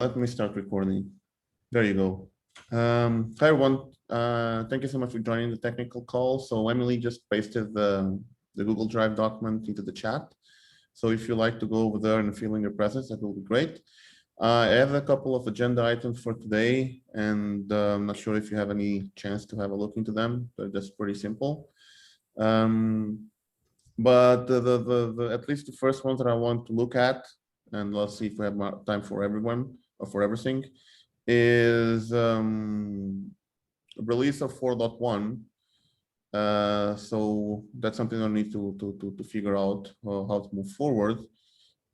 Let me start recording. There you go. Hi, everyone. Thank you so much for joining the technical call. So Emily just pasted the Google Drive document into the chat. So if you like to go over there and feel in your presence, that will be great. I have a couple of agenda items for today, and I'm not sure if you have any chance to have a look into them. They're just pretty simple. But at least the first ones that I want to look at, and let's see if we have more time for everyone or for everything, is release of 4.1. So that's something I need to figure out how to move forward,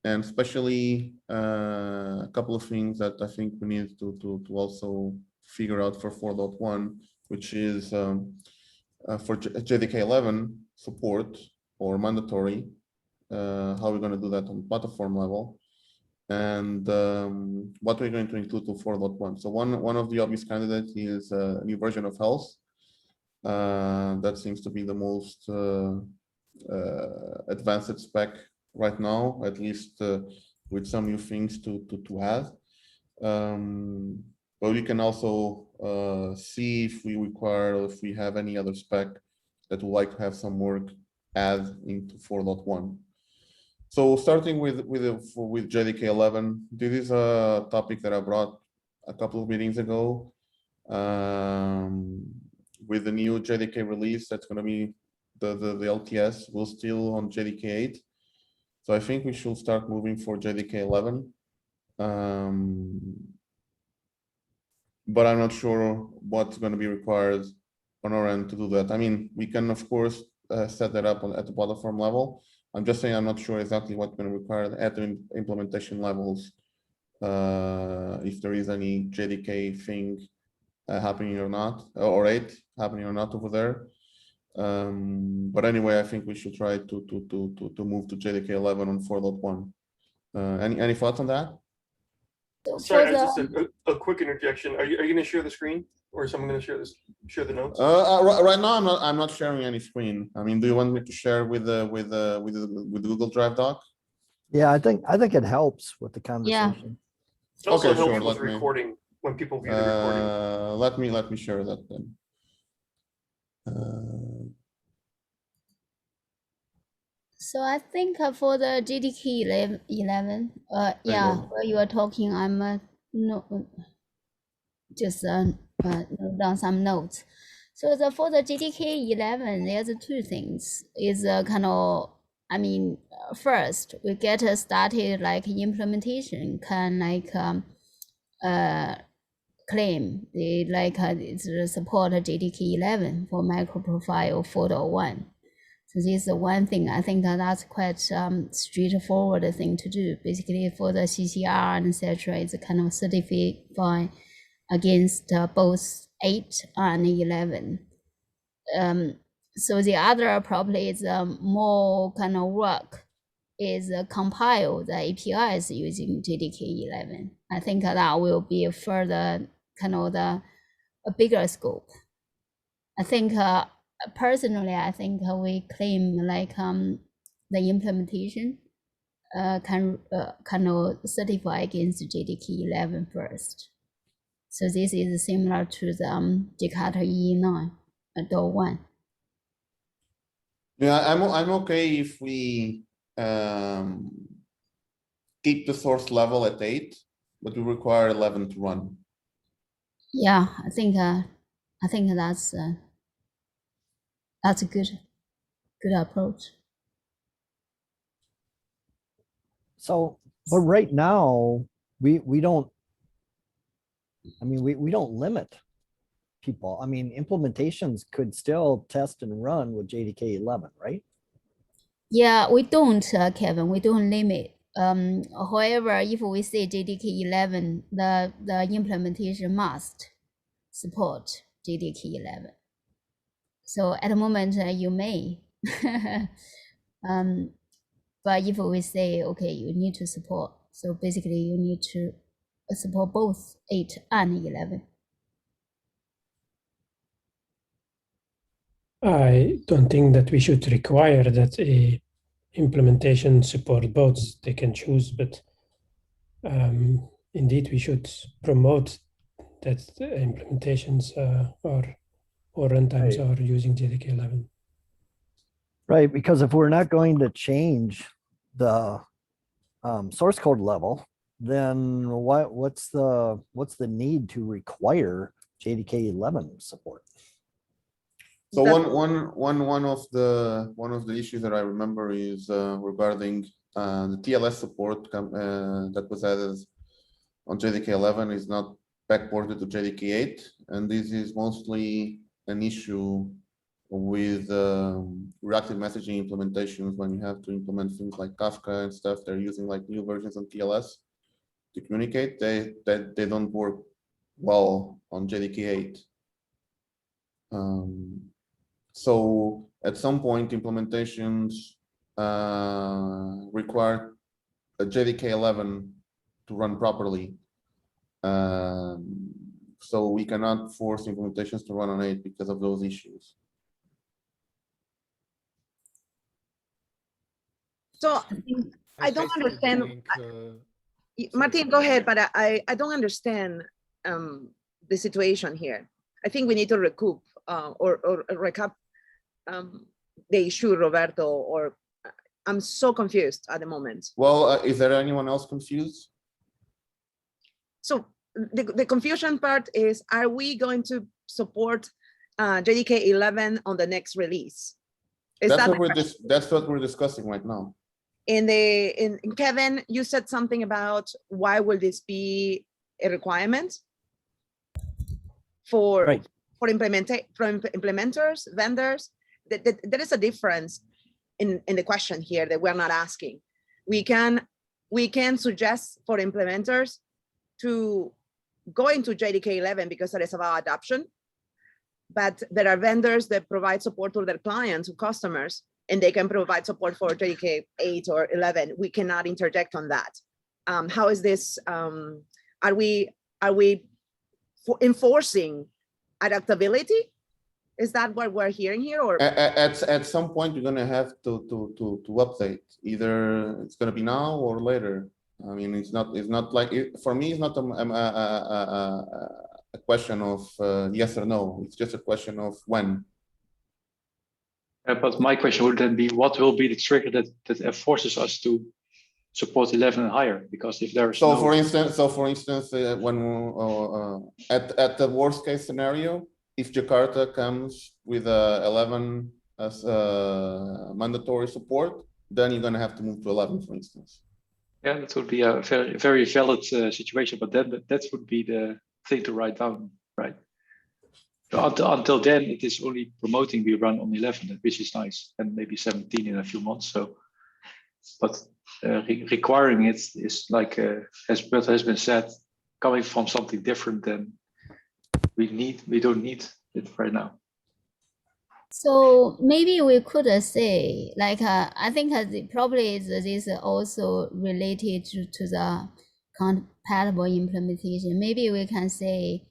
and especially a couple of things that I think we need to also figure out for 4.1, which is for JDK11 support or mandatory, how we're going to do that on platform level, and what we're going to include to 4.1. So one of the obvious candidates is a new version of health. That seems to be the most advanced spec right now, at least with some new things to add. But we can also see if we require, or if we have any other spec that would like to have some work add into 4.1. So starting with JDK11, this is a topic that I brought a couple of meetings ago. With the new JDK release, that's going to be the LTS will still on JDK8. So I think we should start moving for JDK11. But I'm not sure what's going to be required on our end to do that. I mean, we can, of course, set that up at the platform level. I'm just saying I'm not sure exactly what's going to require at the implementation levels, if there is any JDK thing happening or not, or 8 happening or not over there. But anyway, I think we should try to move to JDK11 on 4.1. Any thoughts on that? Sorry, just a quick interjection. Are you going to share the screen, or is someone going to share the notes? Right now, I'm not sharing any screen. I mean, do you want me to share with the Google Drive doc? Yeah, I think it helps with the conversation. It also Okay, helps sure. with recording when people view the recording. Let me share that then. So I think for the JDK 11, yeah, while you are talking, I'm just note down some notes. So for the JDK 11, there's two things. Is kind of, I mean, first we get started like implementation can like claim they like it's support JDK 11 for MicroProfile 4.1. So this is one thing. I think that's quite straightforward thing to do. Basically, for the CCR and etc., it's kind of certify against both 8 and 11. So the other probably is more kind of work is compile the APIs using JDK 11. I think that will be a further kind of a bigger scope. I think. Personally, I think we claim like the implementation can kind of certify against JDK 11 first. So this is similar to the Jakarta E9 .1. Yeah, I'm okay if we keep the source level at 8, but we require 11 to run. Yeah, I think that's a good approach. So, but right now we don't. I mean, we don't limit people. I mean, implementations could still test and run with JDK 11, right? Yeah, we don't, Kevin. We don't limit. However, if we say JDK 11, the implementation must support JDK 11. So at the moment, you may. But if we say, okay, you need to support, so basically you need to support both 8 and 11. I don't think that we should require that a implementation support both. They can choose, but indeed we should promote that the implementations or runtimes Right. are using JDK 11. Right, because if we're not going to change the source code level, then what's the need to require JDK 11 support? So one of the issues that I remember is regarding the TLS support that was added on JDK 11 is not backported to JDK 8, and this is mostly an issue with reactive messaging implementations. When you have to implement things like Kafka and stuff, they're using like new versions on TLS to communicate. They don't work well on JDK 8. So at some point, implementations require a JDK 11 to run properly. So we cannot force implementations to run on 8 because of those issues. So I don't understand. Martin, go ahead, but I don't understand the situation here. I think we need to recoup or recap the issue, Roberto, or I'm so confused at the moment. Well, is there anyone else confused? So the confusion part is, are we going to support JDK 11 on the next release? That's what we're discussing right now. In Kevin, you said something about why will this be a requirement for Right. for implementers, vendors? There is a difference in the question here that we're not asking. We can suggest for implementers to go into JDK 11 because that is about adoption, but there are vendors that provide support to their clients or customers, and they can provide support for JDK 8 or 11. We cannot interject on that. How is this? Are we enforcing adaptability? Is that what we're hearing here? Or at some point you're gonna have to update. Either it's gonna be now or later. I mean, it's not like for me. It's not a question of yes or no. It's just a question of when. But my question would then be, what will be the trigger that forces us to support 11 and higher? Because if there's for instance, when at the worst case scenario, if Jakarta comes with 11 as mandatory support, then you're gonna have to move to 11, for instance. Yeah, that would be a very, very valid situation, but then that would be the thing to write down, right? Until then, it is only promoting we run on 11, which is nice, and maybe 17 in a few months. So, but requiring it is like, as Bratt has been said, coming from something different than we don't need it right now. So maybe we could say, like, I think probably this is also related to the compatible implementation. Maybe we can say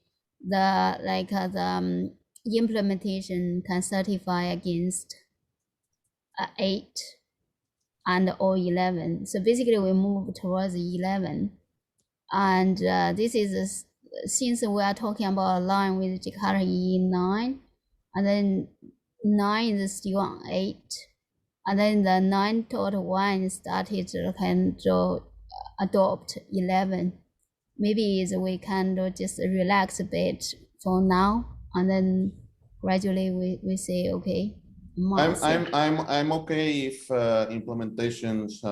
the implementation can certify against 8 and or 11. So basically we move towards 11. And this is, since we are talking about a line with Jakarta E9, and then 9 is still on 8, and then the 9.1 started to kind of adopt 11. Maybe we can just relax a bit for now, and then gradually we say, okay. I'm okay if implementations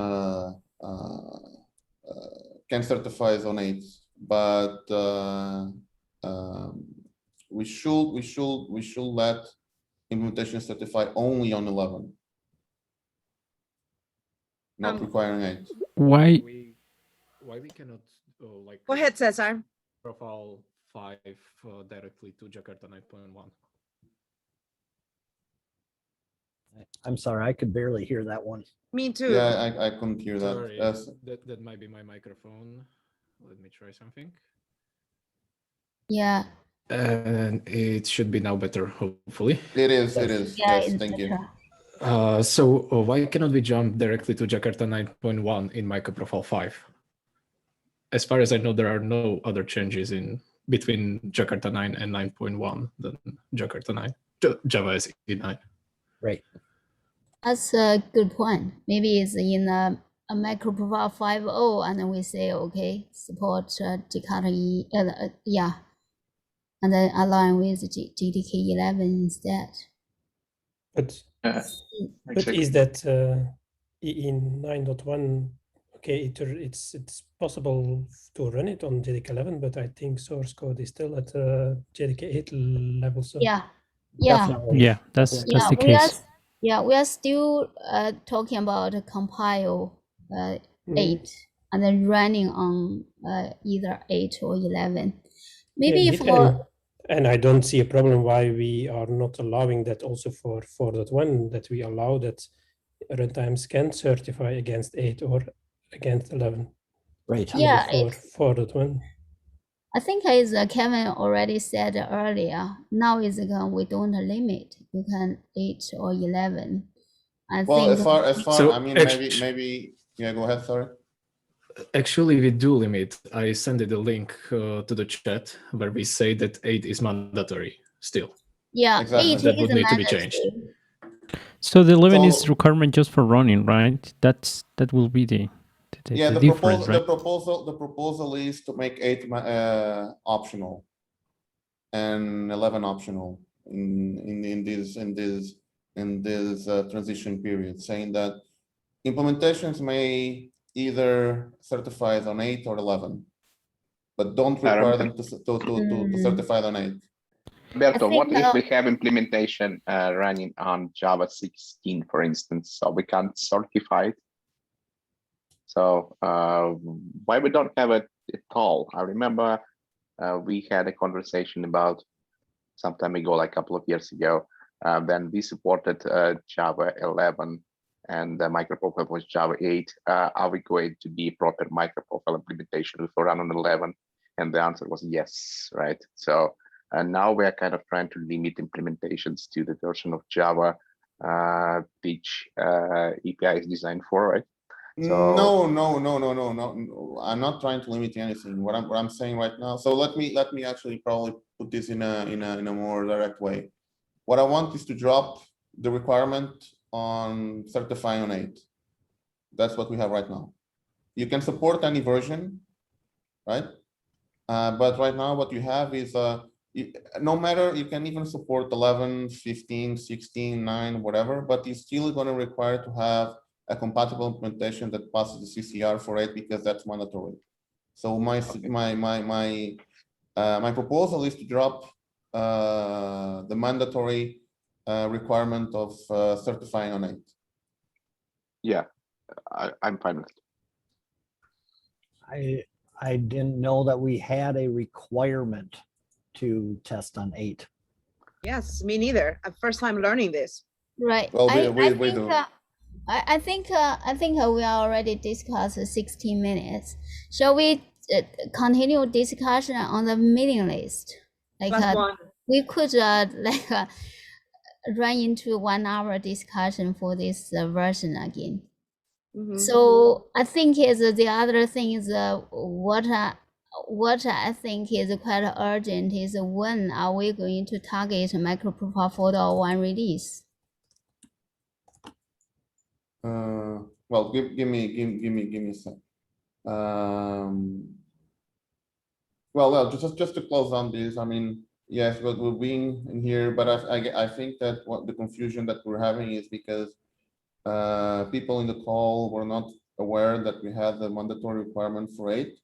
can certify on 8, but we should let implementation certify only on 11, not requiring 8. Why we cannot like go ahead, Cesar. Profile 5 directly to Jakarta 9.1? I'm sorry, I could barely hear that one. Me too. Yeah, I couldn't hear that. Sorry, that might be my microphone. Let me try something. Yeah. And it should be now better, hopefully. It is. Yeah, Yes, thank you. So why cannot we jump directly to Jakarta 9.1 in MicroProfile 5? as far as I know, there are no other changes in between Jakarta 9 and 9.1 than Jakarta 9, Java SE 9. Right. That's a good point. Maybe it's in a MicroProfile 5.0, and then we say, okay, support Jakarta yeah, and then align with JDK 11 instead. But Exactly. is that in 9.1? Okay, it's possible to run it on JDK 11, but I think source code is still at JDK 8 level. So Yeah. Definitely. Yeah, that's the case. We are still talking about compile 8 and then running on either 8 or 11. Maybe and I don't see a problem why we are not allowing that also for 4.1, that we allow that runtimes can certify against 8 or against 11. Right. Yeah. For 4.1. I think as Kevin already said earlier, now is we don't limit. You can 8 or 11. Well, think as far, So I mean, maybe, yeah, go ahead, sorry. Actually, we do limit. I sent a link to the chat where we say that 8 is mandatory still. Yeah, Exactly. 8 That is would need to be mandatory. changed. So the 11 is So- requirement just for running, right? That will be the Yeah, the difference, proposal, right? the proposal is to make 8 optional and 11 optional in this transition period, saying that implementations may either certify it on 8 or 11, but don't require them to certify it on 8. Berto, what think, if we have implementation running on Java 16, for instance, so we can't certify it? So why we don't have it at all? I remember we had a conversation about some time ago, like a couple of years ago, when we supported Java 11 and the MicroProfile was Java 8. Are we going to be proper MicroProfile implementation if we run on 11? And the answer was yes, right? So now we are kind of trying to limit implementations to the version of Java which API is designed for, right? So, No. I'm not trying to limit anything. What I'm saying right now. So let me actually probably put this in a more direct way. What I want is to drop the requirement on certifying on 8. That's what we have right now. You can support any version, right? But right now what you have is no matter, you can even support 11, 15, 16, 9, whatever, but you're still going to require to have a compatible implementation that passes the CCR for 8 because that's mandatory. So my proposal is to drop the mandatory requirement of certifying on 8. Yeah, I'm fine with it. I didn't know that we had a requirement to test on 8. Yes, me neither. First time learning this. Right. Well, I think we already discussed 16 minutes. Shall we continue discussion on the mailing list? Like we could run into 1 hour discussion for this version again. So I think is the other thing is what I think is quite urgent is when are we going to target MicroProfile 4.1 release? Well, give me a sec. Well, just to close on this, I mean, yes, but we're being in here, but I think that what the confusion that we're having is because people in the call were not aware that we had the mandatory requirement for 8.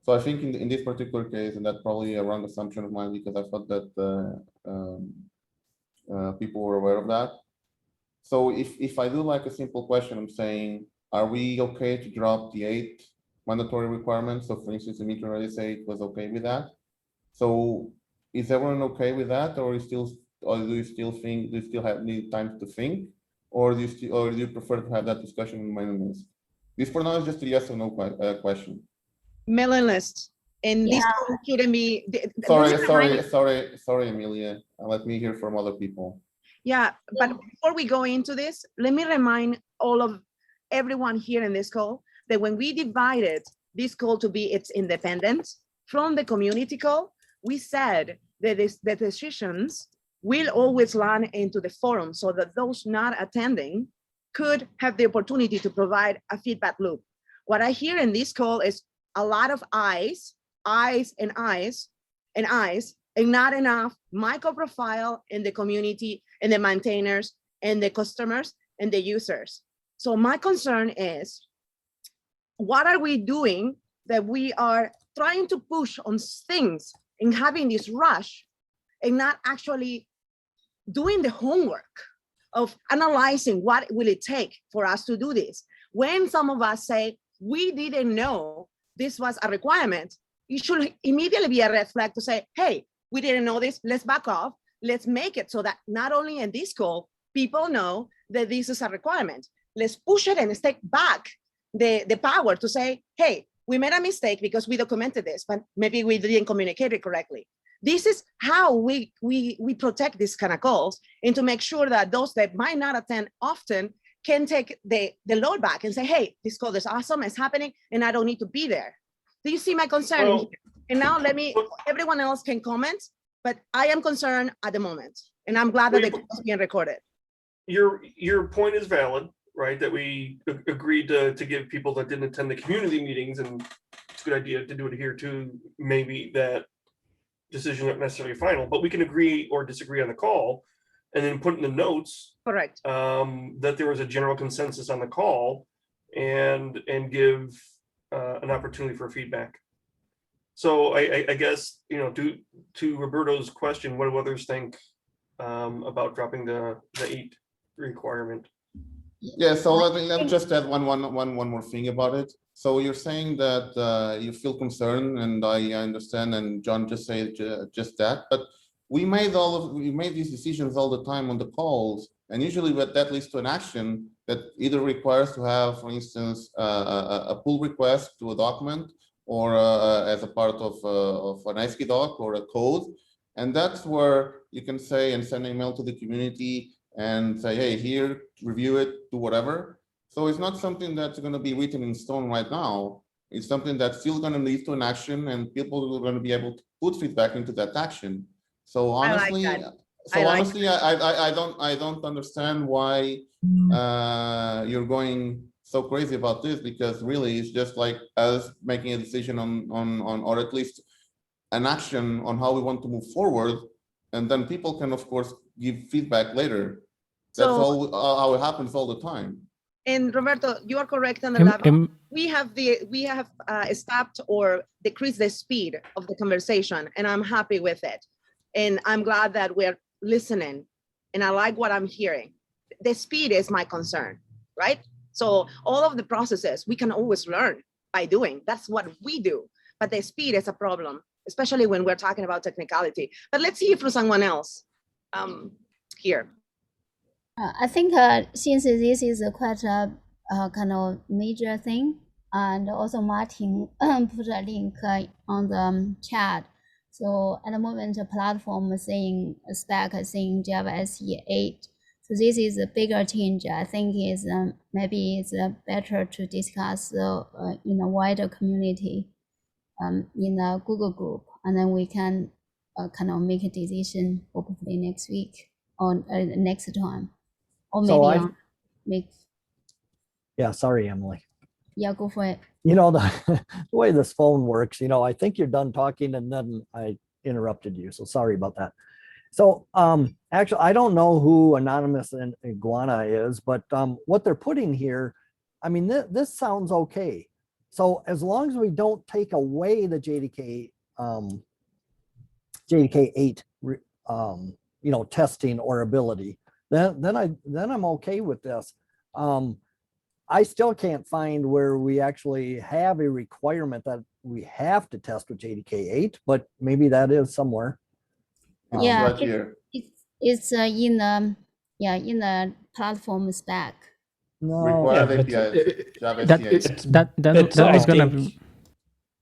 So I think in this particular case, and that's probably a wrong assumption of mine because I thought that people were aware of that. So if I do like a simple question, I'm saying, are we okay to drop the 8 mandatory requirements? So for instance, Dimitri already said it was okay with that. So is everyone okay with that, or do you still need time to think, or do you prefer to have that discussion in mailing list? This for now is just a yes or no question. Mailing list. And this shouldn't be. Sorry, Amelia. Let me hear from other people. Yeah, but before we go into this, let me remind everyone here in this call that when we divided this call to be it's independent from the community call. We said that the decisions will always land into the forum so that those not attending could have the opportunity to provide a feedback loop. What I hear in this call is a lot of eyes, and not enough micro-profile in the community and the maintainers and the customers and the users. So my concern is, what are we doing that we are trying to push on things and having this rush and not actually doing the homework of analyzing what will it take for us to do this? When some of us say, we didn't know this was a requirement, you should immediately be a red flag to say, hey, we didn't know this, let's back off. Let's make it so that not only in this call, people know that this is a requirement. Let's push it and take back the power to say, hey, we made a mistake because we documented this, but maybe we didn't communicate it correctly. This is how we protect these kind of calls, and to make sure that those that might not attend often can take the load back and say, hey, this call is awesome, it's happening, and I don't need to be there. Do you see my concern here? And now everyone else can comment, but I am concerned at the moment, and I'm glad that the call is being recorded. Your point is valid, right? That we agreed to give people that didn't attend the community meetings, and it's a good idea to do it here too. Maybe that decision not necessarily final, but we can agree or disagree on the call, and then put in the notes, correct, that there was a general consensus on the call, and give an opportunity for feedback. So I guess, you know, to Roberto's question, what do others think about dropping the 8 requirement? Yeah, so let me just add one more thing about it. So you're saying that you feel concerned, and I understand, and John just said just that, but we made these decisions all the time on the calls, and usually that leads to an action that either requires to have, for instance, a pull request to a document, or as a part of an ASCII doc or a code, and that's where you can say and send an email to the community and say, hey, here, review it, do whatever. So it's not something that's going to be written in stone right now. It's something that's still going to lead to an action, and people are going to be able to put feedback into that action. So honestly, I don't understand why you're going so crazy about this, because really it's just like us making a decision on or at least an action on how we want to move forward, and then people can of course give feedback later. That's all how it happens all the time. And Roberto, you are correct on the level. We have stopped or decreased the speed of the conversation, and I'm happy with it. And I'm glad that we're listening, and I like what I'm hearing. The speed is my concern, right? So all of the processes we can always learn by doing. That's what we do. But the speed is a problem, especially when we're talking about technicality. But let's hear from someone else here. I think since this is quite a kind of major thing, and also Martin put a link on the chat. So at the moment, the platform saying stack saying Java SE 8. So this is a bigger change. I think is maybe it's better to discuss in a wider community, in a Google group, and then we can kind of make a decision hopefully next week or next time. Or maybe Yeah, sorry, Emily. Yeah, go for it. You know, the way this phone works, you know, I think you're done talking and then I interrupted you. So sorry about that. So actually, I don't know who Anonymous and Iguana is, but what they're putting here, I mean, this sounds okay. So as long as we don't take away the JDK 8, you know, testing or ability, then I'm okay with this. I still can't find where we actually have a requirement that we have to test with JDK 8, but maybe that is somewhere. Yeah, right here. It's in the platform spec. No, Required APIs. Java that is gonna be.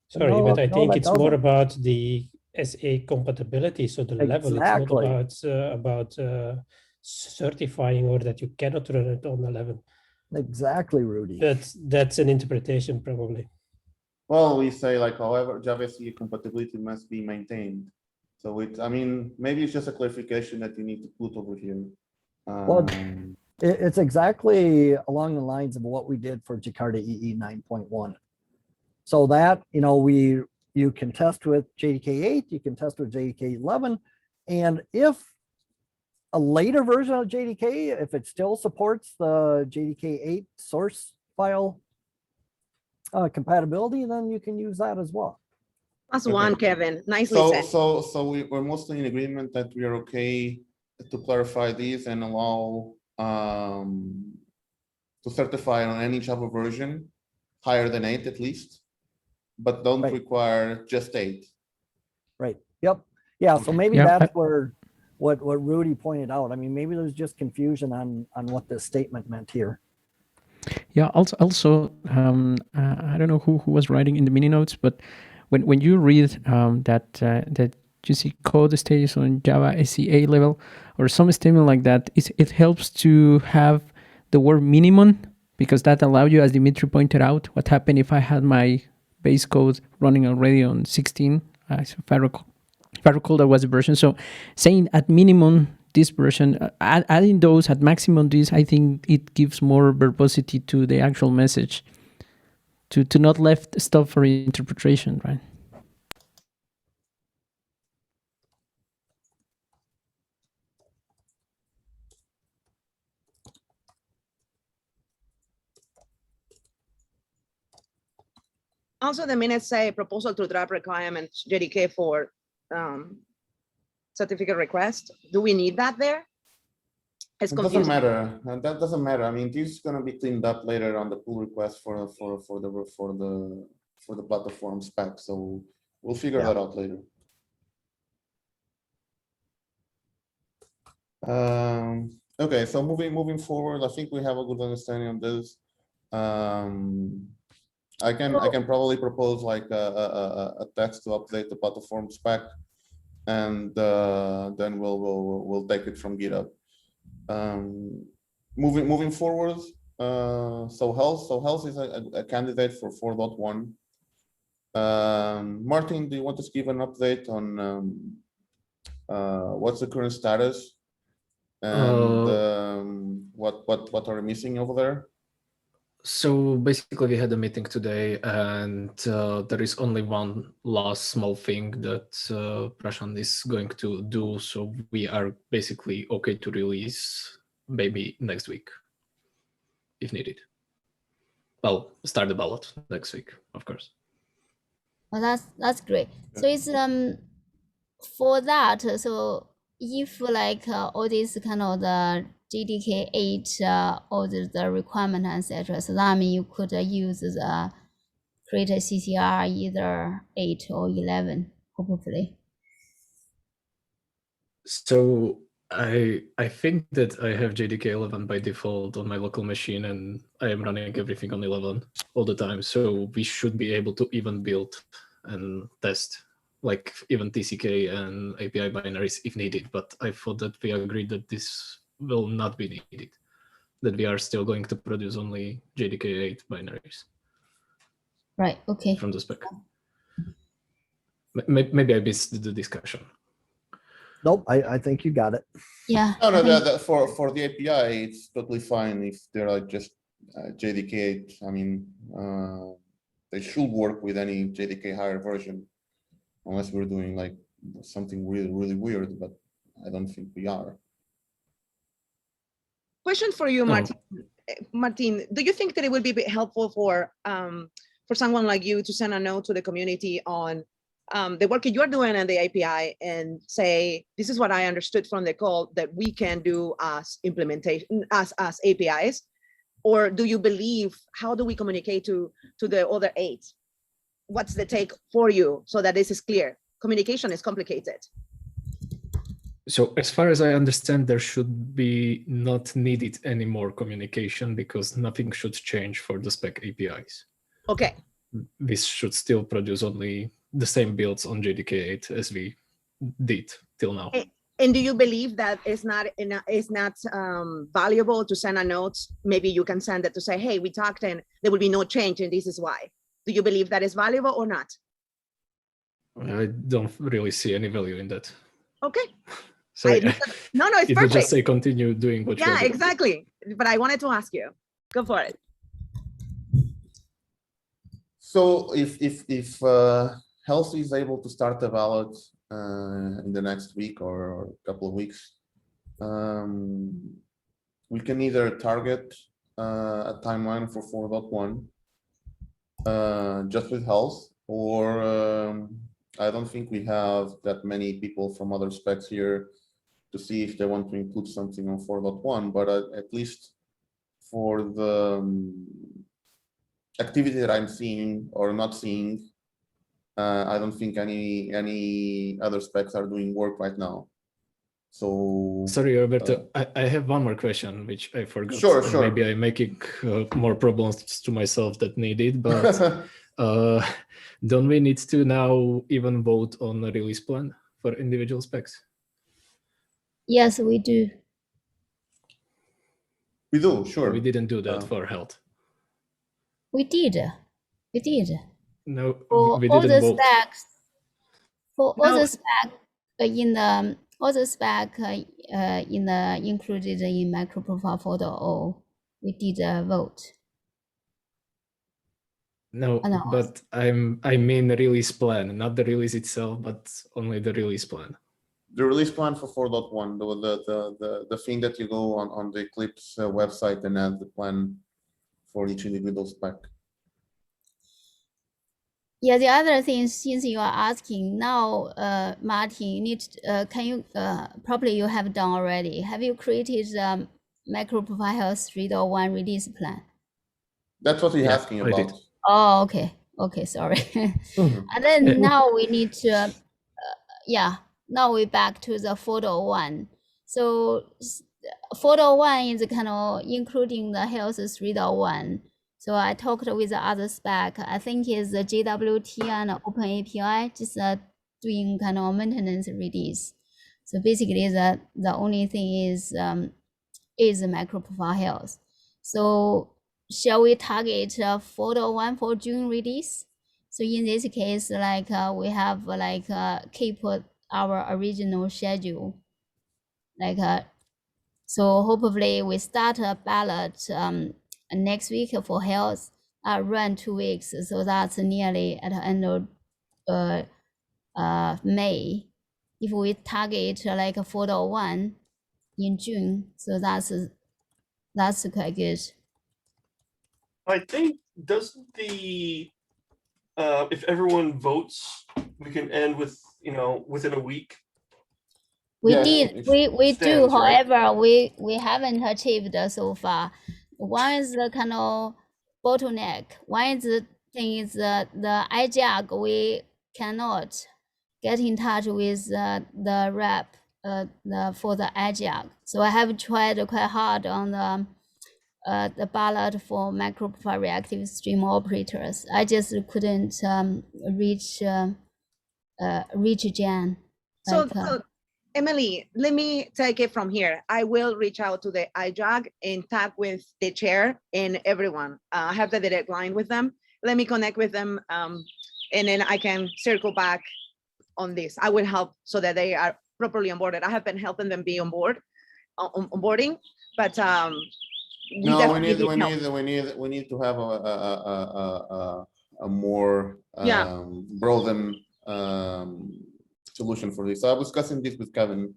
Sorry, No, but I no, think that it's more doesn't. about the SA compatibility. So the level, Exactly. it's not about certifying or that you cannot run it on 11. Exactly, Rudy. But that's an interpretation probably. Well, we say like, however, Java SE compatibility must be maintained. So I mean, maybe it's just a clarification that you need to put over here. Well, it's exactly along the lines of what we did for Jakarta EE 9.1. So that, you can test with JDK 8, you can test with JDK 11, and if a later version of JDK, if it still supports the JDK 8 source file compatibility, then you can use that as well. Plus Okay. one, Kevin. Nicely said. So we're mostly in agreement that we are okay to clarify these and allow to certify on any Java version higher than 8 at least, but don't Right. require just 8. Right. Yep. Yeah. So maybe Yeah, that's where what Rudy pointed out. I mean, maybe there's just confusion on what this statement meant here. Yeah. Also, I don't know who was writing in the mini notes, but when you read that you see code stays on Java SE level or some statement like that, it helps to have the word minimum, because that allows you, as Dimitri pointed out, what happened if I had my base code running already on 16. If I recall, that was the version. So saying at minimum this version, adding those at maximum this, I think it gives more verbosity to the actual message, to not left stuff for interpretation, right? Also, the minutes say proposal to draft requirements JDK for certificate request. Do we need that there? It's It doesn't confusing. matter. That doesn't matter. I mean, this is going to be cleaned up later on the pull request for the platform spec. So we'll figure Yeah. that out later. Okay, so moving forward, I think we have a good understanding on this. I can probably propose like a text to update the platform spec, and then we'll take it from GitHub. Moving forward, so health is a candidate for 4.1. Martin, do you want to give an update on what's the current status and what are we missing over there? So basically we had a meeting today, and there is only one last small thing that Prashant is going to do. So we are basically okay to release maybe next week, if needed. Well, start the ballot next week, of course. Well, that's great. So it's for that. So if like all these kind of the JDK 8 all the requirement, etc. So that means you could use the create a CCR either 8 or 11, hopefully. So I think that I have JDK 11 by default on my local machine, and I am running everything on 11 all the time. So we should be able to even build and test, like even TCK and API binaries if needed. But I thought that we agreed that this will not be needed, that we are still going to produce only JDK 8 binaries. Right, okay. From the spec. Maybe I missed the discussion. Nope, I think you got it. Yeah. No, for the API, it's totally fine if they're just JDK 8. I mean, they should work with any JDK higher version, unless we're doing like something really weird, but I don't think we are. Question for you, Martin. Martin, do you think that it would be helpful for someone like you to send a note to the community on the work you're doing on the API and say, this is what I understood from the call that we can do as implementation, as APIs? Or do you believe, how do we communicate to the other 8? What's the take for you so that this is clear? Communication is complicated. So as far as I understand, there should be not needed any more communication because nothing should change for the spec APIs. Okay. This should still produce only the same builds on JDK 8 as we did till now. And do you believe that it's not valuable to send a note? Maybe you can send it to say, hey, we talked and there will be no change and this is why. Do you believe that is valuable or not? I don't really see any value in that. Okay. So No, it's it would just perfect. say continue doing what you're Yeah, doing. exactly. But I wanted to ask you. Go for it. So if Health is able to start the ballot in the next week or a couple of weeks, we can either target a timeline for 4.1 just with Health, or I don't think we have that many people from other specs here to see if they want to include something on 4.1, but at least for the activity that I'm seeing or not seeing, I don't think any other specs are doing work right now. So sorry, Roberto, I have one more question which I forgot. Sure. Maybe I'm making more problems to myself than needed, but don't we need to now even vote on a release plan for individual specs? Yes, we do. We do, sure. We didn't do that for Health. We did. No, For we all didn't the vote. specs, for all No. the spec in the included in MicroProfile 4.0, we did a vote. No, but I mean the release plan, not the release itself, but only the release plan. The release plan for 4.1, the thing that you go on the Eclipse website and add the plan for each individual spec. Yeah, the other thing, since you are asking now, Martin, you need can you probably you have done already. Have you created MicroProfile 3.1 release plan? That's what he's asking I did. about. Oh, okay, sorry. And then now we need to, now we're back to the 4.1. So 4.1 is kind of including the Health 3.1. So I talked with the other spec. I think is the JWT and Open API, just doing kind of maintenance release. So basically, the only thing is MicroProfile Health. So shall we target 4.1 for June release? So in this case, like we have like keep our original schedule. Like so hopefully we start a ballot next week for Health, run 2 weeks. So that's nearly at the end of May. If we target like 4.1 in June, so that's quite good. I think doesn't the if everyone votes, we can end with within a week. We Yeah, did, we do, stands, right? however, we haven't achieved so far. One is the kind of bottleneck. One is the thing is the IJAG, we cannot get in touch with the rep for the IJAG. So I have tried quite hard on the ballot for MicroProfile reactive stream operators. I just couldn't reach Jiang. So Emily, let me take it from here. I will reach out to the IJAG and tag with the chair and everyone. I have the direct line with them. Let me connect with them, and then I can circle back on this. I will help so that they are properly onboarded. I have been helping them be onboarding, but No, we need to have a more broadened solution for this. So I was discussing this with Kevin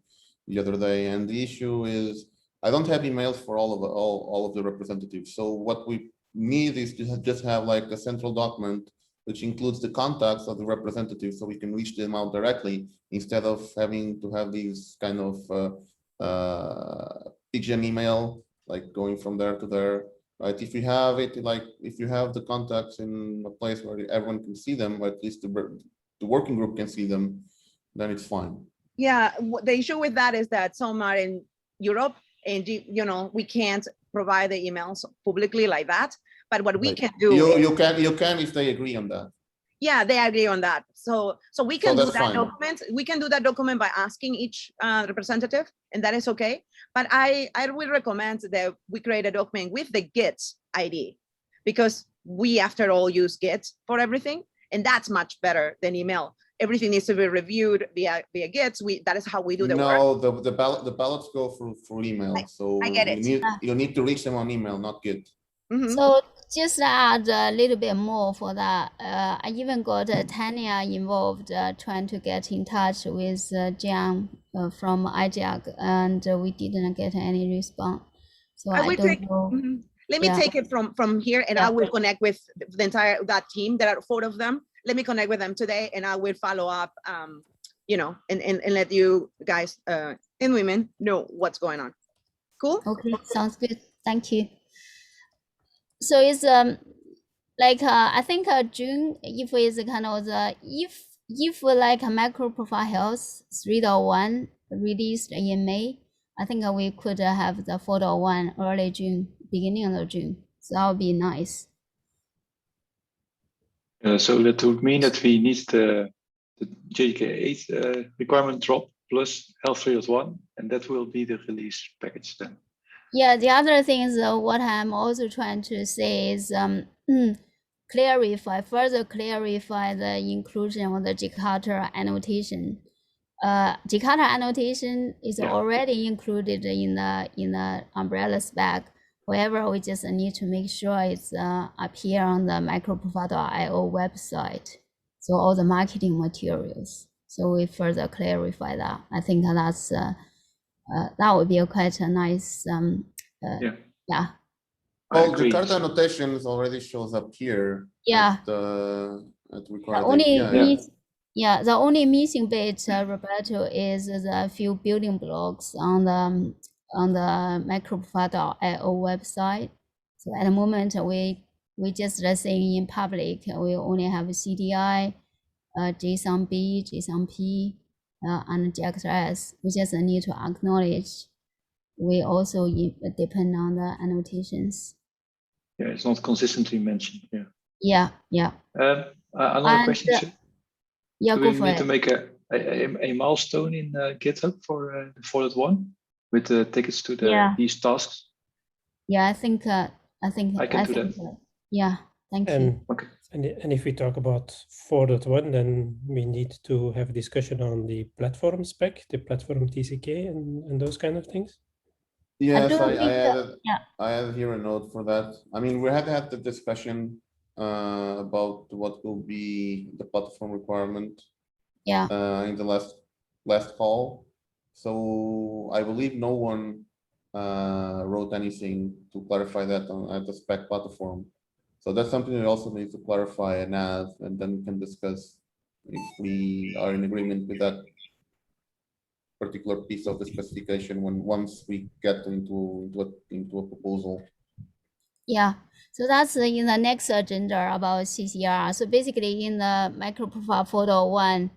the other day, and the issue is I don't have emails for all of the representatives. So what we need is to just have like a central document which includes the contacts of the representatives, so we can reach them out directly instead of having to have these kind of pigeon email, like going from there to there. Right? If you have it, like if you have the contacts in a place where everyone can see them, or at least the working group can see them, then it's fine. Yeah, the issue with that is that some are in Europe, and we can't provide the emails publicly like that. But what we can do, you can if they agree on that. Yeah, they agree on that. So we can do that fine. document. We can do that document by asking each representative, and that is okay. But I would recommend that we create a document with the Git ID, because we, after all, use Git for everything, and that's much better than email. Everything needs to be reviewed via Git. That is how we do the work. No, the ballots go through email. So I get it. you need to reach them on email, not Git. Mhm. So just add a little bit more for that. I even got Tanya involved trying to get in touch with Jiang from IJAG, and we didn't get any response. So I don't know. Mhm. Let me Yeah. take it from here, and Yeah. I will connect with the entire that team. There are 4 of them. Let me connect with them today, and I will follow up. You know, and let you guys and women know what's going on. Cool. Okay, sounds good. Thank you. So it's like I think June, if it's kind of the if like a MicroProfile Health 3.1 released in May, I think we could have the 4.1 early June, beginning of June. So that would be nice. So that would mean that we need the JDK8 requirement drop plus health 3.1, and that will be the release package then. Yeah, the other thing is what I'm also trying to say is further clarify the inclusion of the Jakarta annotation. Jakarta annotation is already included in the umbrella spec. However, we just need to make sure it's appear on the MicroProfile.io website. So all the marketing materials. So we further clarify that. I think that's that would be quite a nice yeah. Well, Jakarta annotations already shows up here. Yeah. At required the only missing bit, Roberto, is the few building blocks on the MicroProfile.io website. So at the moment, we just saying in public, we only have CDI, JSON-B, JSON-P, and JXS. We just need to acknowledge. We also depend on the annotations. Yeah, it's not consistently mentioned. Yeah. Another question. Yeah, do go we for need it. to make a milestone in GitHub for the 4.1 with the tickets to these tasks? Yeah, I think I can do that. Yeah, thank you. Okay. And if we talk about 4.1, then we need to have a discussion on the platform spec, the platform TCK, and those kind of things. Yes, I added here a note for that. I mean, we had the discussion about what will be the platform requirement in the last call. So I believe no one wrote anything to clarify that at the spec platform. So that's something we also need to clarify and add, and then we can discuss if we are in agreement with that particular piece of the specification once we get into a proposal. Yeah, so that's in the next agenda about CCR. So basically in the MicroProfile 4.1,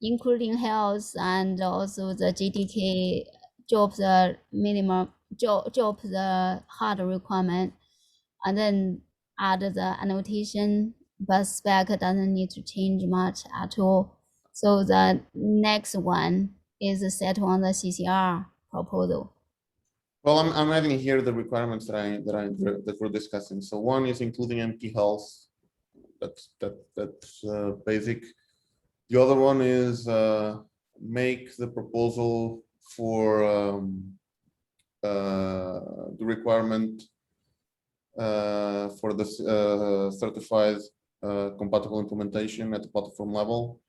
including health and also the JDK drop the minimum, drop the hard requirement, and then add the annotation, but spec doesn't need to change much at all. So the next one is set on the CCR proposal. Well, I'm adding here the requirements that we're discussing. So one is including MP health. That's basic. The other one is make the proposal for the requirement for the certified compatible implementation at the platform level.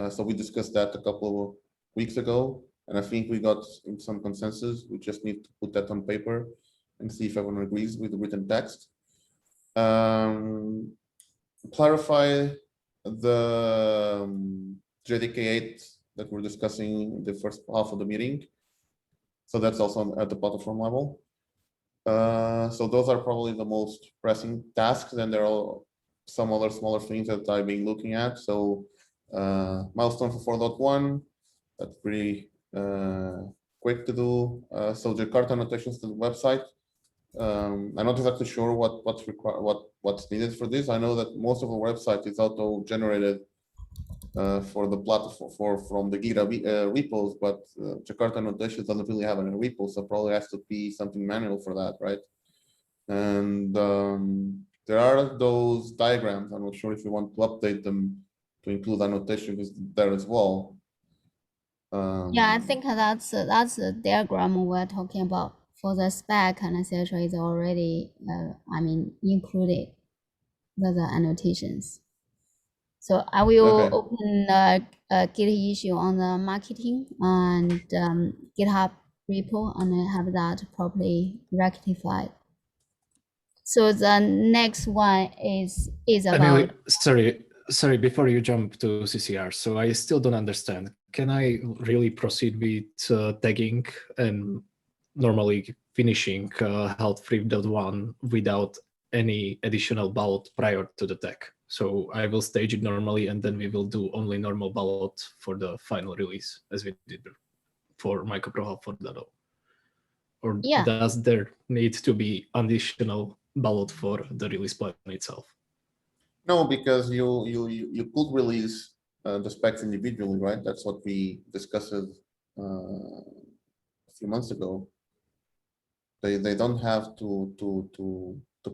So we discussed that a couple of weeks ago, and I think we got some consensus. We just need to put that on paper and see if everyone agrees with the written text. Clarify the JDK8 that we're discussing in the first half of the meeting. So that's also at the platform level. So those are probably the most pressing tasks, and there are some other smaller things that I've been looking at. So milestone for 4.1, that's pretty quick to do. So Jakarta annotations to the website. I'm not exactly sure what's needed for this. I know that most of the website is auto-generated for the platform from the GitHub repos, but Jakarta annotations doesn't really have any repos, so probably has to be something manual for that, right? And there are those diagrams. I'm not sure if you want to update them to include annotation there as well. Yeah, I think that's the diagram we're talking about for the spec and etc. is already, I mean, included the annotations. So I will Okay. open a Git issue on the marketing and GitHub repo and have that properly rectified. So the next one is about. Amelia, sorry, before you jump to CCR, so I still don't understand. Can I really proceed with tagging and normally finishing health 3.1 without any additional ballot prior to the tag? So I will stage it normally, and then we will do only normal ballot for the final release, as we did for MicroProfile 4.0. Or Yeah. does there need to be additional ballot for the release plan itself? No, because you could release the specs individually, right? That's what we discussed a few months ago. They don't have to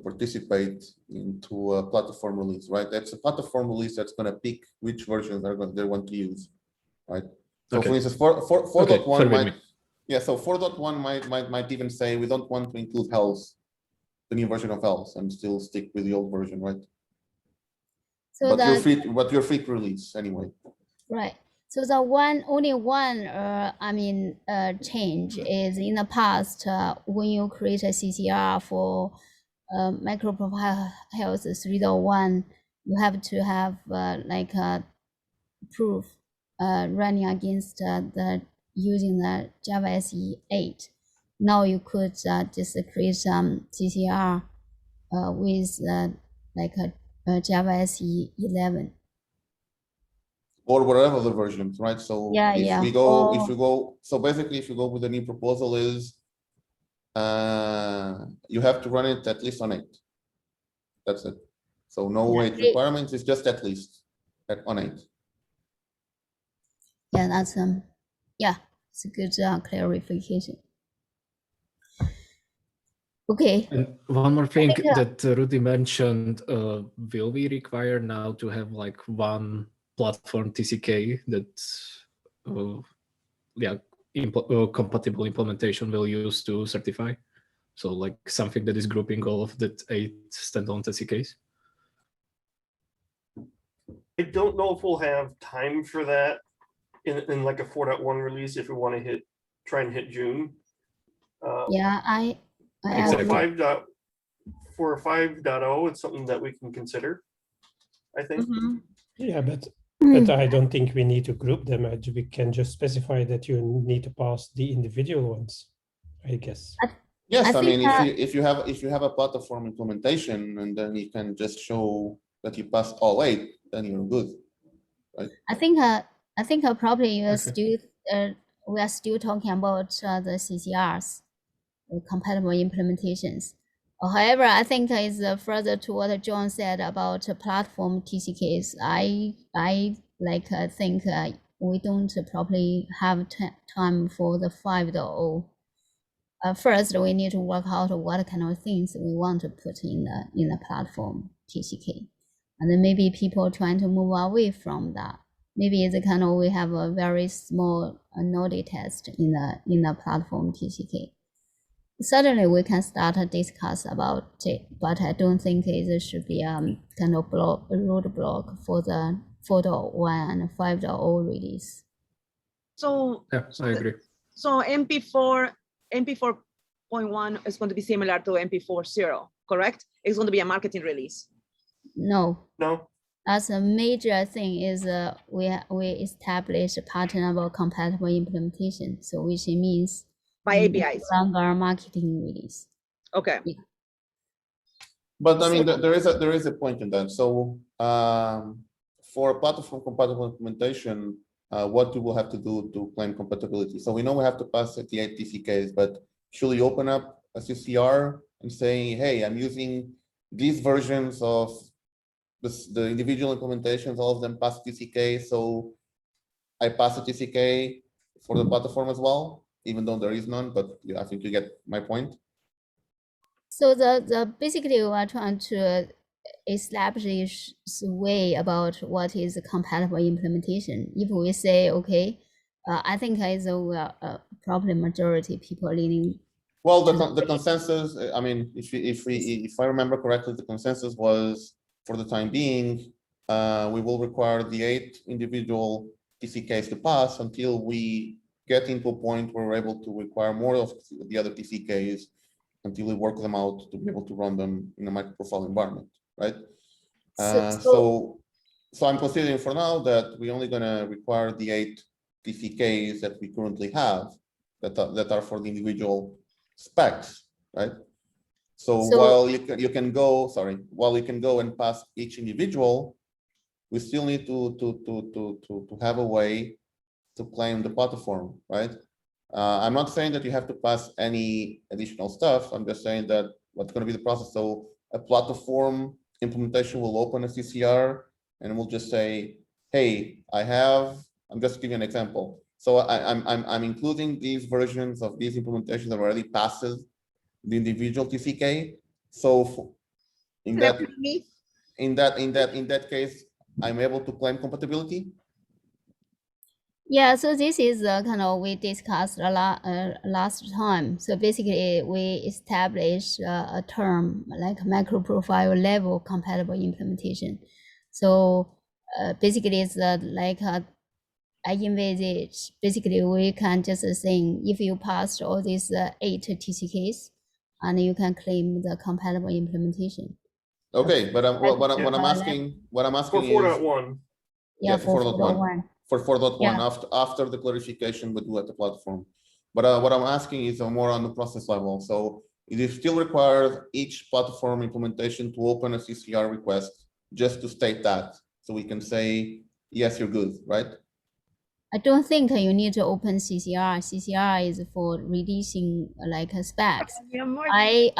participate into a platform release, right? That's a platform release that's going to pick which versions they want to use, right? So Okay. for instance, 4.1 Okay, might, yeah. So 4.1 might even say we don't want to include health, the new version of health, and still stick with the old version, right? So But you're free to release anyway. Right. So the only one change is in the past when you create a CCR for MicroProfile Health 3.1, you have to have like a proof running against using the Java SE 8. Now you could just create some CCR with like a Java SE 11. Or whatever the versions, right? So Yeah, if yeah. we go, so basically if you go with the new proposal is you have to run it at least on 8. That's it. So no 8 requirements, it's just at least on 8. Yeah, that's yeah, it's a good clarification. Okay. And one more thing that Rudy mentioned, will we require now to have like one platform TCK that compatible implementation will use to certify? So like something that is grouping all of that 8 standalone TCKs? I don't know if we'll have time for that in like a 4.1 release if we want to try and hit June. Yeah, Exactly. For 5.0, it's something that we can consider, I think. Mm-hmm. Yeah, but I don't think we need to group them. We can just specify that you need to pass the individual ones, I guess. Yes, I mean if you have a platform implementation and then you can just show that you passed all 8, then you're good, right? I think probably you are still we are still talking about the CCRs, compatible implementations. However, I think is further to what John said about platform TCKs. I think we don't probably have time for the 5.0. First, we need to work out what kind of things we want to put in the platform TCK, and then maybe people trying to move away from that. Maybe it's kind of we have a very small knowledge test in the platform TCK. Certainly, we can start to discuss about it, but I don't think it should be kind of roadblock for the 4.1 and 5.0 release. So Yeah, I agree. So MP4 MP4.1 is going to be similar to MP4.0, correct? It's going to be a marketing release. No. No. That's a major thing is we establish a pattern about compatible implementation. So which means by APIs. No longer marketing release. Okay. Yeah. But I mean, there is a point in that. So for a platform compatible implementation, what do we have to do to claim compatibility? So we know we have to pass the 8 TCKs, but should we open up a CCR and say, hey, I'm using these versions of the individual implementations, all of them pass TCK, so I pass a TCK for the platform as well, even though there is none, but I think you get my point. So the basically we are trying to establish way about what is a compatible implementation. If we say, okay, I think it's probably majority people leaning. Well, the consensus, I mean, if I remember correctly, the consensus was, for the time being, we will require the 8 individual TCKs to pass until we get into a point where we're able to require more of the other TCKs, until we work them out to be able to run them in a MicroProfile environment, right? So I'm considering for now that we're only going to require the 8 TCKs that we currently have that are for the individual specs, right? So while you can go and pass each individual, we still need to have a way to claim the platform, right? I'm not saying that you have to pass any additional stuff. I'm just saying that what's going to be the process. So a platform implementation will open a CCR and we'll just say, hey, I'm just giving an example. So I'm including these versions of these implementations that already passes the individual TCK. So in that case, I'm able to claim compatibility. Yeah, so this is kind of we discussed a lot last time. So basically, we establish a term like MicroProfile level compatible implementation. So basically, it's like I envisage. Basically, we can just saying if you passed all these 8 TCKs, and you can claim the compatible implementation. Okay, but what I'm asking For is 4.1. Yeah, for 4.1. For 4.1, Yeah. after the clarification we do at the platform. But what I'm asking is more on the process level. So it still requires each platform implementation to open a CCR request just to state that, so we can say, yes, you're good, right? I don't think you need to open CCR. CCR is for releasing like specs. I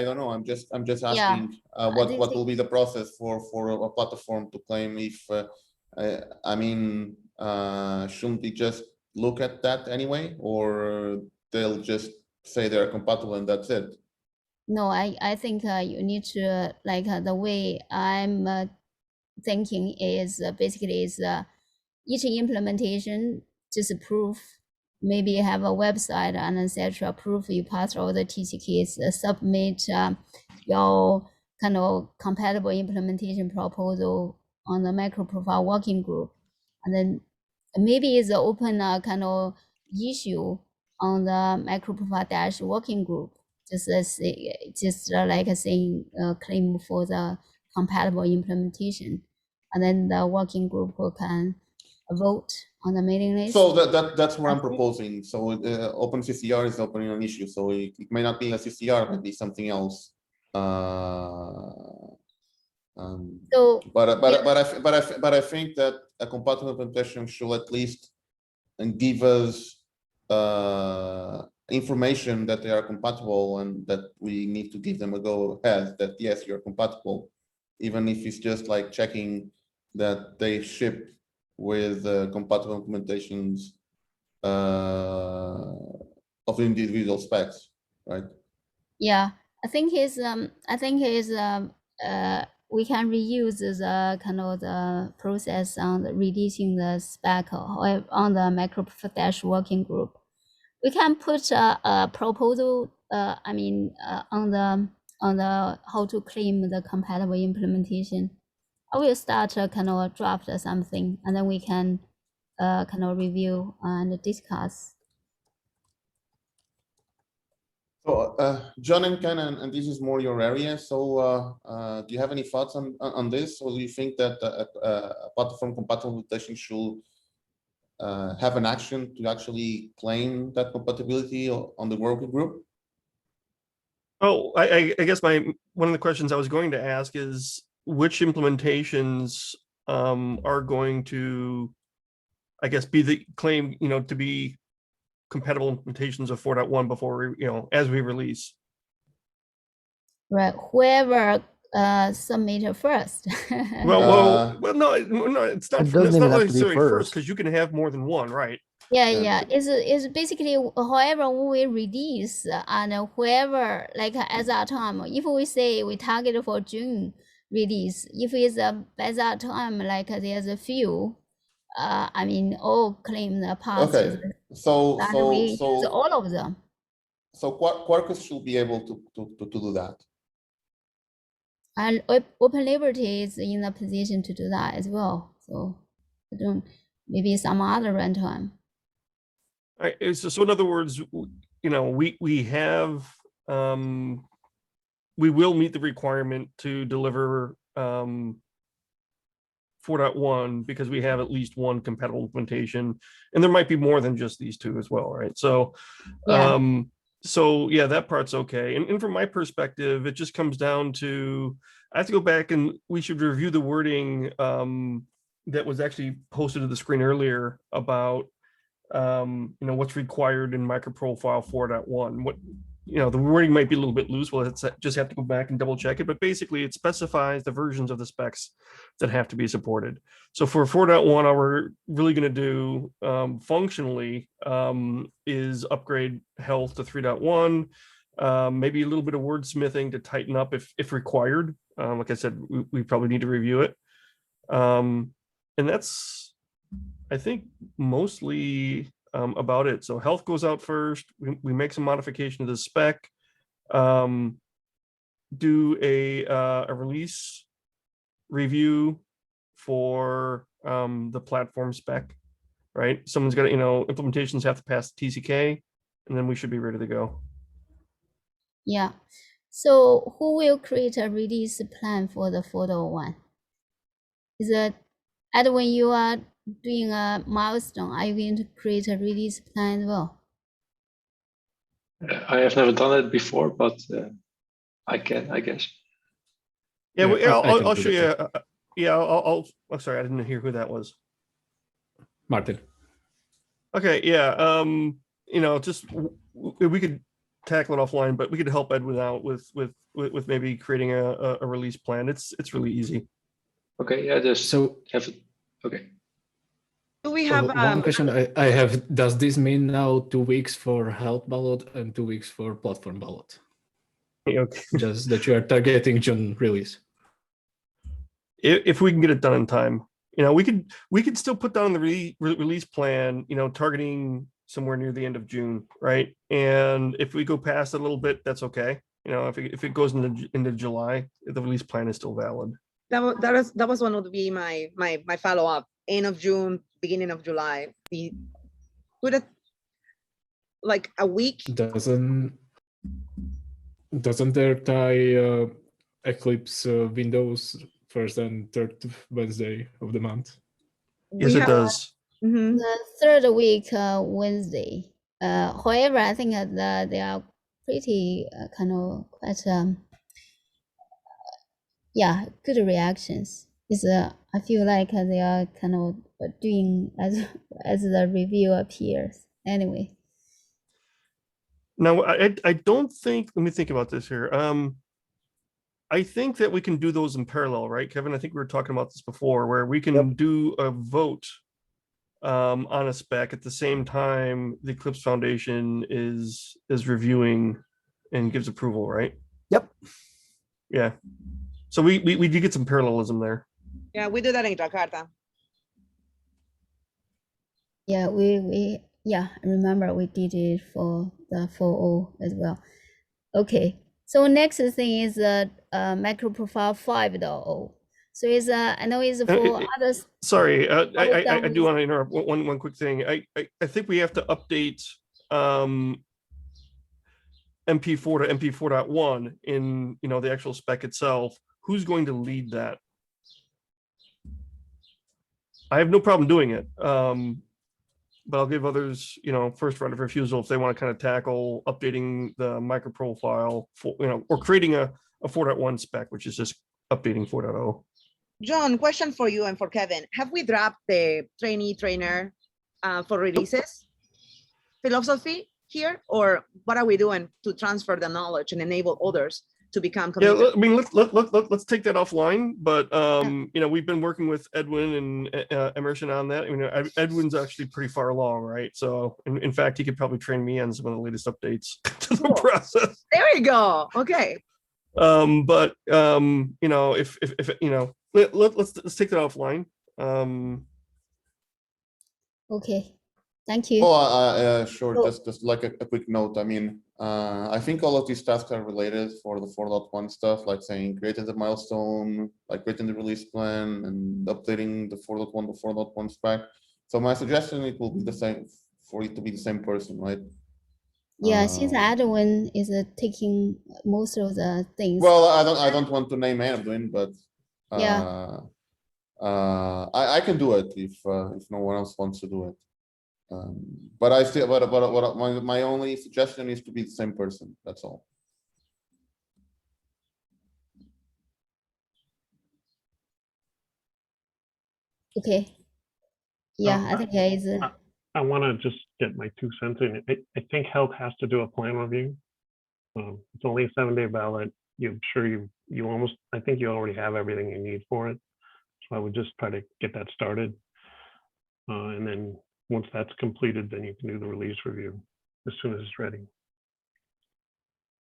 don't know. I'm just asking what will be the process for a platform to claim if I mean shouldn't we just look at that anyway, or they'll just say they're compatible and that's it? No, I think you need to like the way I'm thinking is basically is each implementation just proof, maybe have a website and etc. proof you passed all the TCKs, submit your kind of compatible implementation proposal on the MicroProfile working group, and then maybe it's open a kind of issue on the MicroProfile dash working group, just like saying claim for the compatible implementation, and then the working group can vote on the mailing list. So that's what I'm proposing. So open CCR is opening an issue. So it may not be a CCR, it might be something else. But I think that a compatible implementation should at least give us information that they are compatible, and that we need to give them a go ahead that yes, you're compatible, even if it's just like checking that they ship with compatible implementations of individual specs, right? Yeah, I think we can reuse the kind of the process on the releasing the spec on the MicroProfile dash working group. We can put a proposal. I mean, on the how to claim the compatible implementation. I will start kind of draft something, and then we can kind of review and discuss. So John and Ken, and this is more your area. So do you have any thoughts on this, or do you think that a platform compatible implementation should have an action to actually claim that compatibility on the working group? Oh, I guess one of the questions I was going to ask is which implementations are going to, I guess, be the claim, to be compatible implementations of 4.1 before we, as we release. Right, whoever submit first. No, it's not It doesn't even have to be necessarily first, first. because you can have more than one, right? Yeah, And yeah. It's basically however we release and whoever like at that time, if we say we target for June release, if it's by that time like there's a few, I mean all claim the passes, okay, so and we use all of them. So Quarkus should be able to do that. And Open Liberty is in a position to do that as well. So I don't, maybe some other runtime. All right, so in other words, you know, we have we will meet the requirement to deliver 4.1 because we have at least one compatible implementation, and there might be more than just these two as well, right? So Yeah. so yeah, that part's okay. And from my perspective, it just comes down to, I have to go back and we should review the wording that was actually posted to the screen earlier about you know, what's required in MicroProfile 4.1. What, you know, the wording might be a little bit loose. Well, it's just have to go back and double check it, but basically it specifies the versions of the specs that have to be supported. So for 4.1, all we're really going to do functionally is upgrade health to 3.1, maybe a little bit of wordsmithing to tighten up if required. Like I said, we probably need to review it. And that's, I think, mostly about it. So health goes out first. We make some modification to the spec, do a release review for the platform spec, right? Someone's got to, you know, implementations have to pass the TCK, and then we should be ready to go. Yeah. So who will create a release plan for the 4.1? Is it Edwin, you are doing a milestone? Are you going to create a release plan as well? I have never done it before, but I can, I guess. Yeah, Yeah, well, I can I'll do show that you. Yeah, I'll. Oh, sorry, I didn't hear who that was. Martin. Okay, yeah. You know, just we could tackle it offline, but we could help Edwin out with maybe creating a release plan. It's really easy. Okay, yeah, just So have it. Okay. Do we so have one question I have, does this mean now 2 weeks for health ballot and 2 weeks for platform ballot? Okay. Just that you are targeting June release. If we can get it done in time, you know, we could still put down the release plan, you know, targeting somewhere near the end of June, right? And if we go past it a little bit, that's okay. You know, if it goes into July, the release plan is still valid. that was one of be my follow up. End of June, beginning of July. Put it like a week. Doesn't there tie Eclipse Windows first and third Wednesday of the month? Yes, it does. Mhm. The third week, Wednesday. However, I think that they are pretty kind of quite yeah, good reactions. It's I feel like they are kind of doing as the review appears. Anyway. Now, I don't think. Let me think about this here. I think that we can do those in parallel, right, Kevin? I think we were talking about this before, where we can do a vote on a spec at the same time the Eclipse Foundation is reviewing and gives approval, right? Yep. Yeah. So we do get some parallelism there. Yeah, we do that in Jakarta. Yeah, we yeah, I remember we did it for the 4.0 as well. Okay, so next thing is MicroProfile 5.0. So it's I know it's for others. Sorry, I do want to interrupt one quick thing. I think we have to update MP4 to MP4.1 in, you know, the actual spec itself. Who's going to lead that? I have no problem doing it. But I'll give others, you know, first right of refusal if they want to kind of tackle updating the MicroProfile for, you know, or creating a 4.1 spec, which is just updating 4.0. John, question for you and for Kevin. Have we dropped the trainer for releases philosophy here, or what are we doing to transfer the knowledge and enable others to become Yeah, committed. I mean, let's take that offline. But you know, we've been working with Edwin and Emerson on that. You know, Edwin's actually pretty far along, right? So, in fact, he could probably train me on some of the latest updates to the Cool. process. There we go. Okay. But you know, if you know, let's take that offline. Okay, thank you. Oh, sure. So- Just like a quick note. I mean, I think all of these tasks are related for the 4.1 stuff, like saying creating the milestone, like creating the release plan, and updating the 4.1 to 4.1 spec. So my suggestion, it will be the same for it to be the same person, right? Yeah, since Edwin is taking most of the things. Well, I don't want to name Edwin, but Yeah. I can do it if no one else wants to do it. But I still, but my only suggestion is to be the same person. That's all. Okay. Yeah, I think it's. I want to just get my 2 cents in. I think health has to do a plan review. It's only a 7-day ballot. I'm sure you almost, I think you already have everything you need for it. So I would just try to get that started. And then once that's completed, then you can do the release review as soon as it's ready.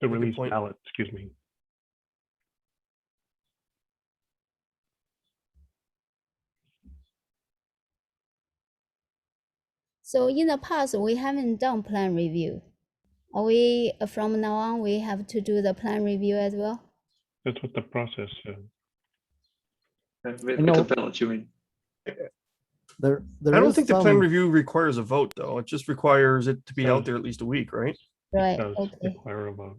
The Good release point. ballot, excuse me. So in the past, we haven't done plan review. Are we, from now on, we have to do the plan review as well? That's what the process said. With know- the ballot, you mean? There I don't is think the plan some- review requires a vote, though. It just requires it to be Does. out there at least a week, right? Right, Does okay. require a vote.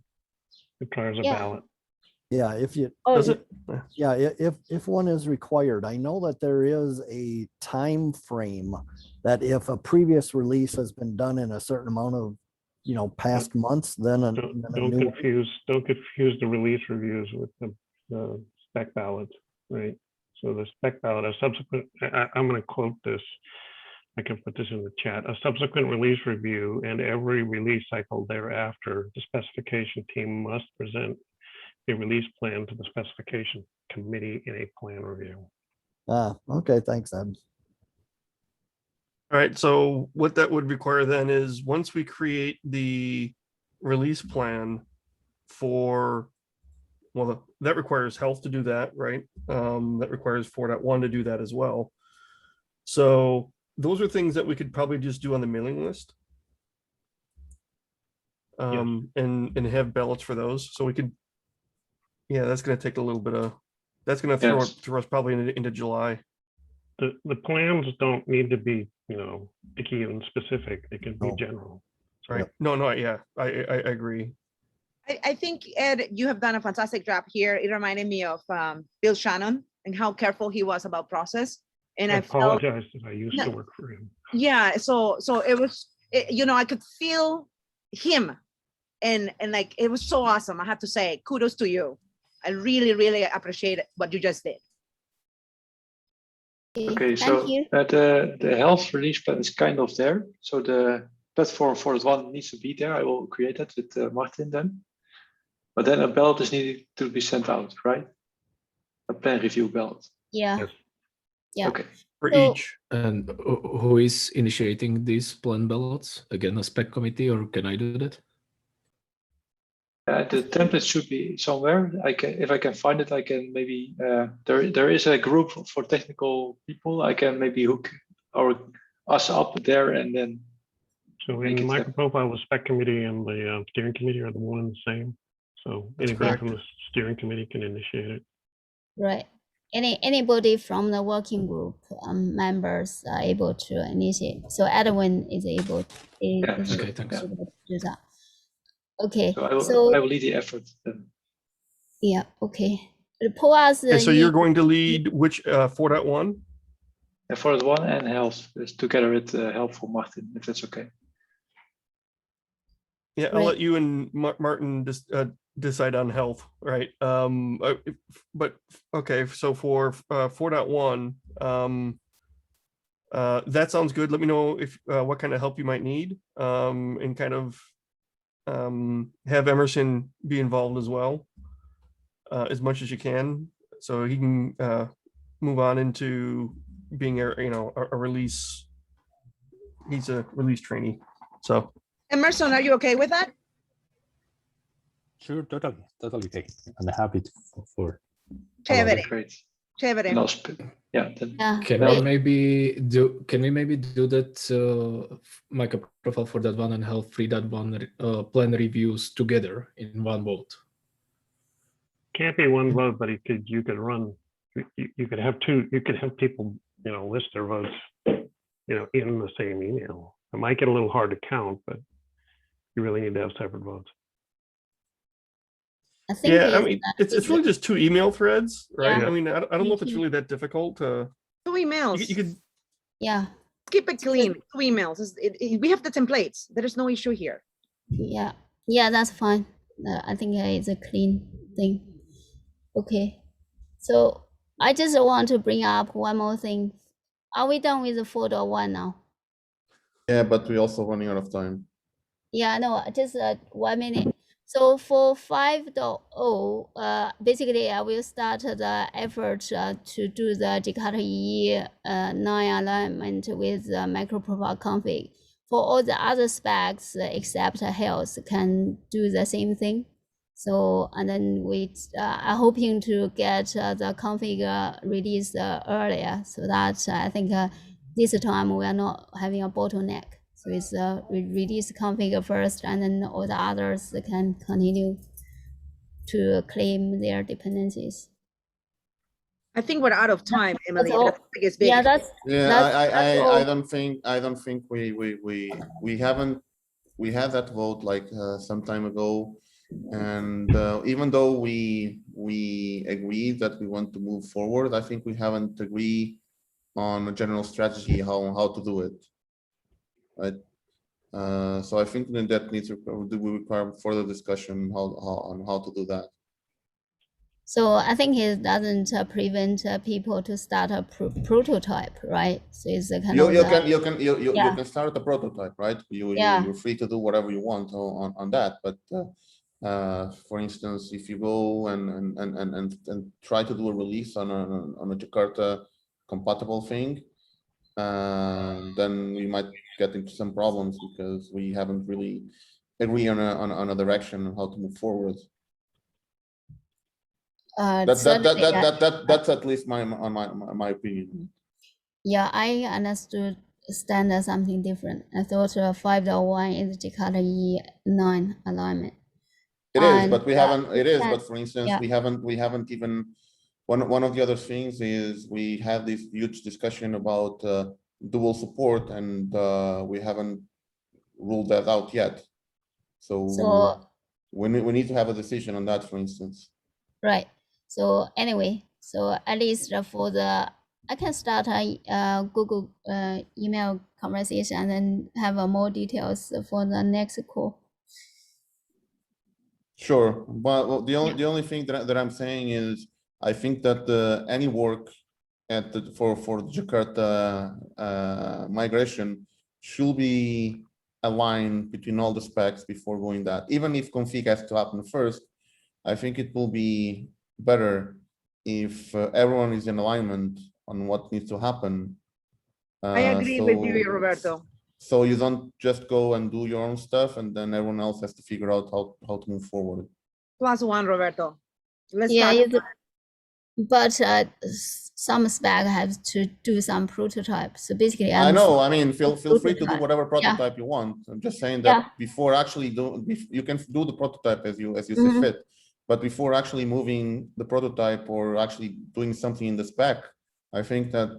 Requires a Yeah. ballot. Yeah, if you, Oh, Does it? yeah, if one is required, I know that there is a time frame that if a previous release has been done in a certain amount of, past months, then a Don't new. confuse the release reviews with the spec ballots, right? So the spec ballot, a subsequent, I'm going to quote this. I can put this in the chat. A subsequent release review and every release cycle thereafter, the specification team must present a release plan to the specification committee in a plan review. Okay, thanks, Ed. All right, so what that would require then is once we create the release plan for, well, that requires health to do that, right? That requires 4.1 to do that as well. So those are things that we could probably just do on the mailing list. And have ballots for those. So we could, yeah, that's gonna take a little bit of, that's gonna throw us probably into July. The plans don't need to be, picky and specific. They can be general. Right. No, yeah, I agree. I think, Ed, you have done a fantastic job here. It reminded me of Bill Shannon and how careful he was about process. And I I felt, apologize that I used to work for him. yeah, so it was, I could feel him and like, it was so awesome. I have to say, kudos to you. I really, really appreciate what you just did. Okay, so Thank you. the health release plan is kind of there. So the platform for it one needs to be there. I will create that with Martin then. But then a ballot is needed to be sent out, right? A plan review ballot. Yeah. Yes. Yeah. Okay. For So- each. And who is initiating these plan ballots? Again, a spec committee, or can I do that? The template should be somewhere. If I can find it, I can maybe, there is a group for technical people. I can maybe hook us up there and then. So Make in it happen. MicroProfile, the spec committee and the steering committee are the one and the same. So That's anybody correct. from the steering committee can initiate it. Right. Anybody from the working group members are able to initiate. So Edwin is able Okay, thanks. able to do that. Okay. So I will lead the effort then. Yeah. Okay. Pull us. Okay, so you're going to lead which 4.1? And for the one and health is together with help for Martin, if that's okay. Yeah, I'll Right. let you and Martin decide on health, right? But okay, so for 4.1, that sounds good. Let me know if what kind of help you might need, and kind of have Emerson be involved as well. as much as you can, so he can move on into being a release. He's a release trainee. So Emerson, are you okay with that? Sure, totally okay. I'm happy for. Chévere, Great. chévere. And also, yeah. Then, Yeah, Can great. we maybe do that MicroProfile for that one and help free that one plan reviews together in one vote? Can't be one vote, but you could run. You could have two. You could have people, list their votes, in the same email. It might get a little hard to count, but you really need to have separate votes. I think yeah, I mean, it's really just 2 email threads, right? Yeah. I mean, I don't know if it's really that difficult to. 2 emails. You could. Yeah. Keep it clean. 2 emails. We have the templates. There is no issue here. Yeah, that's fine. I think it's a clean thing. Okay, so I just want to bring up one more thing. Are we done with the 4.1 now? Yeah, but we're also running out of time. Yeah, no, just 1 minute. So for 5.0, basically I will start the effort to do the Jakarta E 9 alignment with the MicroProfile config. For all the other specs except health can do the same thing. So, and then we are hoping to get the config released earlier, so that I think this time we are not having a bottleneck. So it's release config first, and then all the others can continue to claim their dependencies. I think we're out of time, Emily. all. The topic is big. Yeah, that's all. I don't think we haven't. We had that vote like some time ago, and even though we agreed that we want to move forward, I think we haven't agreed on a general strategy how to do it. Right. So I think that needs to require further discussion on how to do that. So I think it doesn't prevent people to start a prototype, right? So it's a kind you of can start a prototype, right? You're free to do whatever you want on that, but for instance, if you go and try to do a release on a Jakarta compatible thing, then we might get into some problems because we haven't really agreed on a direction on how to move forward. That's at least my opinion. Yeah, I understood something different. I thought 5.1 is Jakarta E9 alignment. It is, but we haven't. It is, but for instance, we haven't even. One of the other things is we have this huge discussion about dual support, and we haven't ruled that out yet. So we need to have a decision on that, for instance. Right. So anyway, so at least for I can start a Google email conversation and then have more details for the next call. Sure, but the only thing that I'm saying is I think that any work for Jakarta migration should be aligned between all the specs before going that. Even if config has to happen first, I think it will be better if everyone is in alignment on what needs to happen. I agree with you, Roberto. So you don't just go and do your own stuff and then everyone else has to figure out how to move forward. +1, Roberto. Let's but some spec have to do some prototypes. So basically, I know. I mean, feel free to do whatever prototype you want. I'm just saying that before actually you can do the prototype as you see fit. But before actually moving the prototype or actually doing something in the spec, I think that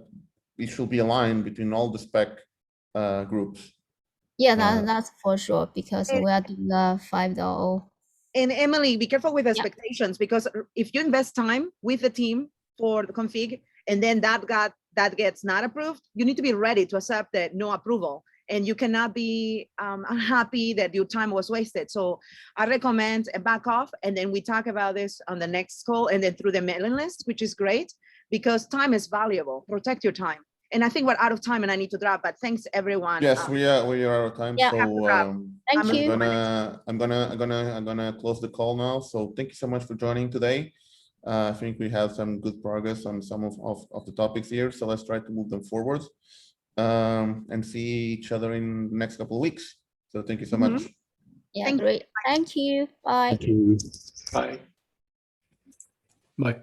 it should be aligned between all the spec groups. Yeah, that's for sure, because we are doing 5.0. And Emily, be careful with expectations, because if you invest time with the team for the config and then that gets not approved, you need to be ready to accept the no approval. And you cannot be unhappy that your time was wasted. So I recommend a back off, and then we talk about this on the next call and then through the mailing list, which is great because time is valuable. Protect your time. And I think we're out of time and I need to drop, but thanks everyone. Yes, we are out of time. Yeah, so thank you. I'm gonna close the call now. So thank you so much for joining today. I think we have some good progress on some of the topics here, so let's try to move them forward and see each other in the next couple of weeks. So thank you so much. Yeah, Thank you. great. Thank you. Bye. Thank you. Bye. Bye.